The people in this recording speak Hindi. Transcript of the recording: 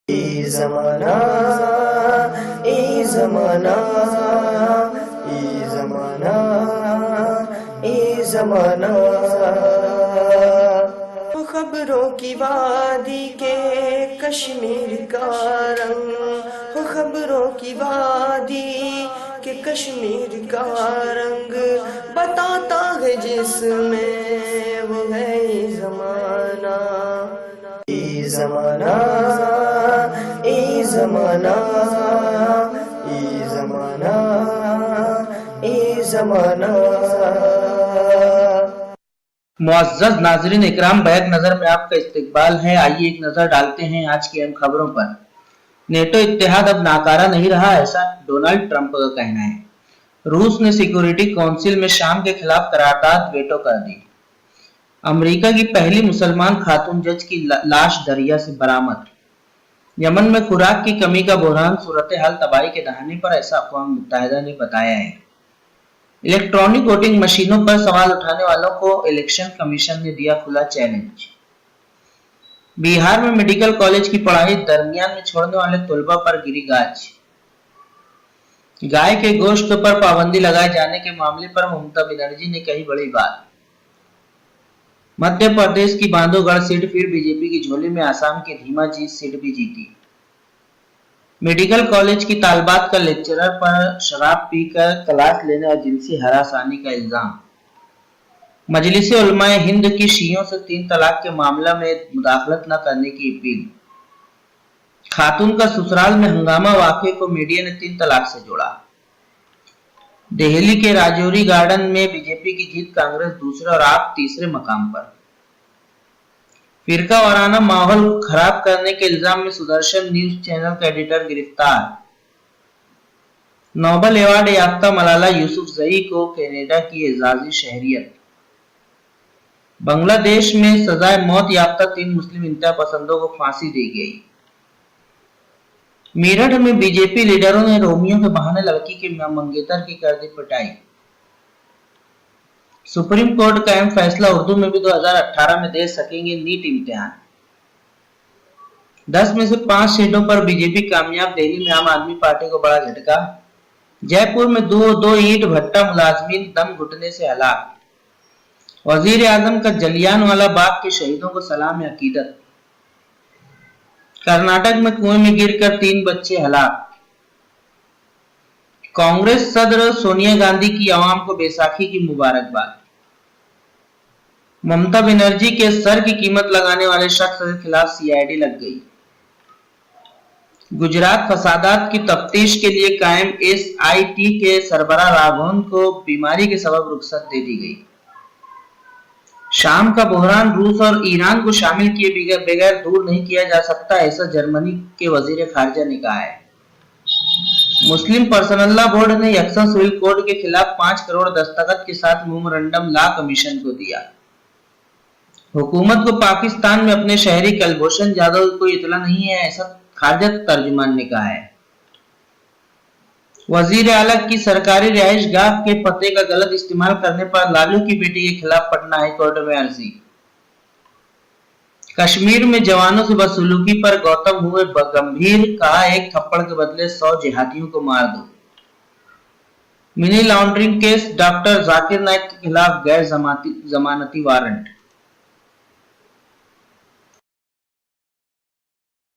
ए ज़माना ए ज़माना ए ज़माना ए ज़माना। खबरों की वादी के कश्मीर का रंग, खबरों की वादी के कश्मीर का रंग बताता है जिसमें वो है ये ज़माना। ए ज़माना ए ज़माना ए ज़माना ए ज़माना। मुअज़्ज़ज़ नाज़रीन इकराम, बैक नजर में आपका इस्तकबाल है। आइए एक नजर डालते हैं आज की अहम खबरों पर। नेटो इत्तेहाद अब नाकारा नहीं रहा, ऐसा डोनाल्ड ट्रंप का कहना है। रूस ने सिक्योरिटी काउंसिल में शाम के खिलाफ करारदाद वेटो कर दी। अमेरिका की पहली मुसलमान खातून जज की लाश दरिया से बरामद। यमन में खुराक की कमी का बुरहान, सूरत हाल तबाही के दहाने पर, ऐसा अक़वाम मुत्तहिदा ने बताया है। इलेक्ट्रॉनिक वोटिंग मशीनों पर सवाल उठाने वालों को इलेक्शन कमीशन ने दिया खुला चैलेंज। बिहार में मेडिकल कॉलेज की पढ़ाई दरमियान में छोड़ने वाले तलबा पर गिरी गाज। गाय के गोश्त पर पाबंदी लगाए जाने के मामले पर ममता बनर्जी ने कही बड़ी बात। मध्य प्रदेश की बांधवगढ़ सीट फिर बीजेपी की झोली में, आसाम की धीमा जीत सीट भी जीती। मेडिकल कॉलेज की तालबात का लेक्चरर पर शराब पीकर क्लास लेने और जिनसी हरासानी का इल्जाम। मजलिस उलमाए हिंद की शियों से 3 तलाक के मामला में मुदाखलत न करने की अपील। खातून का ससुराल में हंगामा वाकये को मीडिया ने 3 तलाक से जोड़ा। दिल्ली के राजौरी गार्डन में बीजेपी की जीत, कांग्रेस दूसरे और आप तीसरे मकाम पर। फिरका वाराना माहौल खराब करने के इल्जाम में सुदर्शन न्यूज चैनल का एडिटर गिरफ्तार। नोबेल अवार्ड याफ्ता मलाला यूसुफजई को कनाडा की एजाजी शहरियत। बांग्लादेश में सजाए मौत याफ्ता 3 मुस्लिम इंतहा पसंदों को फांसी दी गई। मेरठ में बीजेपी लीडरों ने रोमियो के बहाने लड़की के मंगेतर की कर दी पिटाई। सुप्रीम कोर्ट का अहम फैसला, उर्दू में भी 2018 में दे सकेंगे नीट इम्तिहान। 10 में से 5 सीटों पर बीजेपी कामयाब, दिल्ली में आम आदमी पार्टी को बड़ा झटका। जयपुर में दो ईंट भट्टा मुलाजमीन दम घुटने से हलाक। वजीर आजम का जलियांवाला बाग के शहीदों को सलाम अकीदत। कर्नाटक में कुएं में गिरकर 3 बच्चे हलाक। कांग्रेस सदर सोनिया गांधी की आवाम को बैसाखी की मुबारकबाद। ममता बनर्जी के सर की कीमत लगाने वाले शख्स के खिलाफ सीआईडी लग गई। गुजरात फसादात की तफ्तीश के लिए कायम एसआईटी के सरबराह राघवन को बीमारी के सबब रुखसत दे दी गई। शाम का बहरान रूस और ईरान को शामिल किए बगैर दूर नहीं किया जा सकता, ऐसा जर्मनी के वजीर खारजा ने कहा है। मुस्लिम पर्सनल लॉ बोर्ड ने यकसा सिविल कोड के खिलाफ 5 करोड़ दस्तखत के साथ मेमोरेंडम लॉ कमीशन को दिया। हुकूमत को पाकिस्तान में अपने शहरी कुलभूषण जाधव को इतला नहीं है, ऐसा खारजा तर्जुमान ने कहा है। वजीर आला की सरकारी रिहाइश गाह के पते का गलत इस्तेमाल करने पर लालू की बेटी के खिलाफ पटना हाईकोर्ट में अर्जी। कश्मीर में जवानों से बदसलूकी पर गौतम हुए गंभीर, कहा 1 थप्पड़ के बदले 100 जिहादियों को मार दो। Money laundering case, doctor Zakir Naik के खिलाफ गैर जमानती वारंट।